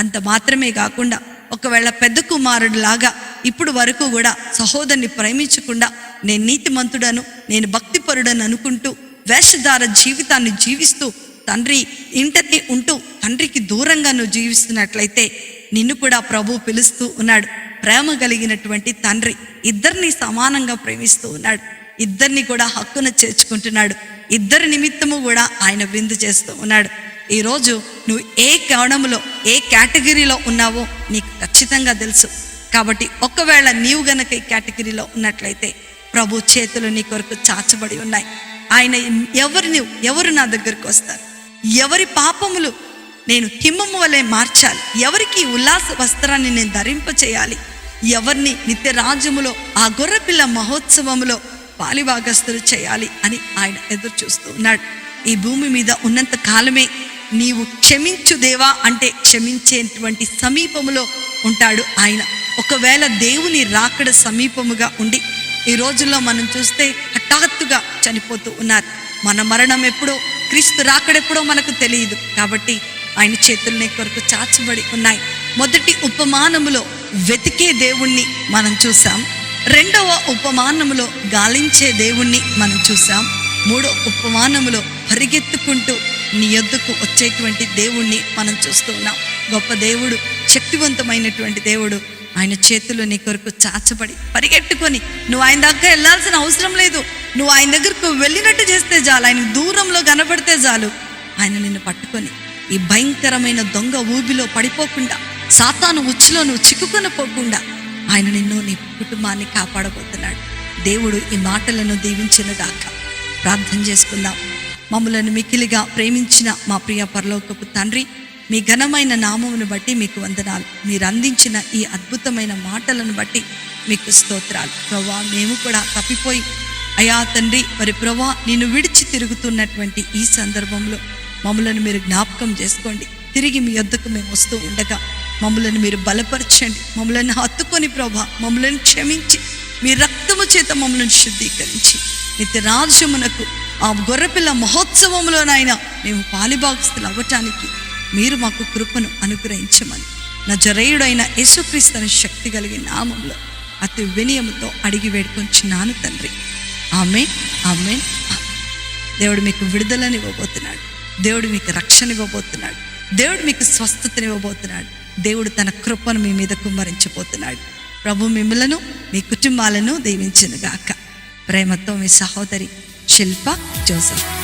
S3: అంత మాత్రమే కాకుండా ఒకవేళ పెద్ద కుమారుడు లాగా ఇప్పుడు వరకు కూడా సహోదరుని ప్రేమించకుండా నేను నీతిమంతుడను, నేను భక్తిపరుడను అనుకుంటూ వేషధార జీవితాన్ని జీవిస్తూ తండ్రి ఇంటని ఉంటూ తండ్రికి దూరంగా నువ్వు జీవిస్తున్నట్లయితే నిన్ను కూడా ప్రభు పిలుస్తూ ఉన్నాడు. ప్రేమ కలిగినటువంటి తండ్రి ఇద్దరిని సమానంగా ప్రేమిస్తూ ఉన్నాడు. ఇద్దరిని కూడా హక్కున చేర్చుకుంటున్నాడు. ఇద్దరి నిమిత్తము కూడా ఆయన విందు చేస్తూ ఉన్నాడు. ఈరోజు నువ్వు ఏ కోణములో, ఏ కేటగిరీలో ఉన్నావో నీకు ఖచ్చితంగా తెలుసు. కాబట్టి ఒకవేళ నీవు గనక ఈ కేటగిరీలో ఉన్నట్లయితే ప్రభు చేతులు నీ కొరకు చాచబడి ఉన్నాయి. ఆయన ఎవరు నా దగ్గరకు వస్తారు, ఎవరి పాపములు నేను హిమము వలె మార్చాలి, ఎవరికి ఉల్లాస వస్త్రాన్ని నేను ధరింప చేయాలి, ఎవరిని నిత్య రాజ్యములో ఆ గొర్రెపిల్ల మహోత్సవములో పాలిభాగస్తులు చేయాలి అని ఆయన ఎదురు చూస్తూ ఉన్నాడు. ఈ భూమి మీద ఉన్నంత కాలమే నీవు క్షమించు దేవా అంటే క్షమించేటువంటి సమీపములో ఉంటాడు ఆయన. ఒకవేళ దేవుని రాకడ సమీపముగా ఉండి ఈ రోజుల్లో మనం చూస్తే హఠాత్తుగా చనిపోతూ ఉన్నారు. మన మరణం ఎప్పుడో, క్రీస్తు రాకడెప్పుడో మనకు తెలియదు. కాబట్టి ఆయన చేతుల్ని కొరకు చాచబడి ఉన్నాయి. మొదటి ఉపమానములో వెతికే దేవుణ్ణి మనం చూసాం. రెండవ ఉపమానములో గాలించే దేవుణ్ణి మనం చూసాం. మూడో ఉపమానములో పరిగెత్తుకుంటూ నీ యొద్దకు వచ్చేటువంటి దేవుణ్ణి మనం చూస్తూ ఉన్నాం. గొప్ప దేవుడు, శక్తివంతమైనటువంటి దేవుడు. ఆయన చేతులు నీ కొరకు చాచబడి పరిగెట్టుకొని, నువ్వు ఆయన దగ్గర వెళ్ళాల్సిన అవసరం లేదు. నువ్వు ఆయన దగ్గరకు వెళ్ళినట్టు చేస్తే చాలు, ఆయన దూరంలో కనబడితే చాలు, ఆయన నిన్ను పట్టుకొని ఈ భయంకరమైన దొంగ ఊబిలో పడిపోకుండా, సాతాను ఉచ్చులో నువ్వు చిక్కుకొని పోకుండా ఆయన నిన్ను, నీ కుటుంబాన్ని కాపాడబోతున్నాడు. దేవుడు ఈ మాటలను దీవించినగాక. ప్రార్థన చేసుకుందాం. మమ్మలను మిక్కిలిగా ప్రేమించిన మా ప్రియ పరలోకపు తండ్రి, మీ ఘనమైన నామమును బట్టి మీకు వందనాలు. మీరు అందించిన ఈ అద్భుతమైన మాటలను బట్టి మీకు స్తోత్రాలు. ప్రభా, మేము కూడా తప్పిపోయి అయా తండ్రి మరి ప్రభా నిన్ను విడిచి తిరుగుతున్నటువంటి ఈ సందర్భంలో మమ్మలను మీరు జ్ఞాపకం చేసుకోండి. తిరిగి మీ యొద్దకు మేము వస్తూ ఉండగా మమ్మలను మీరు బలపరచండి. మమ్మలను హత్తుకొని ప్రభా మమ్మలను క్షమించి మీ రక్తము చేత మమ్మలను శుద్ధీకరించి నిత్య రాజ్యమునకు ఆ గొర్రెపిల్ల మహోత్సవంలోనైనా మేము పాలిభాగస్తులు అవ్వటానికి మీరు మాకు కృపను అనుగ్రహించమని నజరేయుడైన యేసుక్రీస్తు శక్తి కలిగిన నామంలో అతి వినయముతో అడిగి వేడుకొంచున్నాను తండ్రి. ఆమేన్, ఆమేన్. దేవుడు మీకు విడుదలనివ్వబోతున్నాడు. దేవుడు మీకు రక్షణ ఇవ్వబోతున్నాడు. దేవుడు మీకు స్వస్థతనివ్వబోతున్నాడు. దేవుడు తన కృపను మీ మీద కుమ్మరించబోతున్నాడు. ప్రభు మిమ్మలను మీ కుటుంబాలను దీవించునుగాక. ప్రేమతో మీ సహోదరి శిల్ప జోసెఫ్.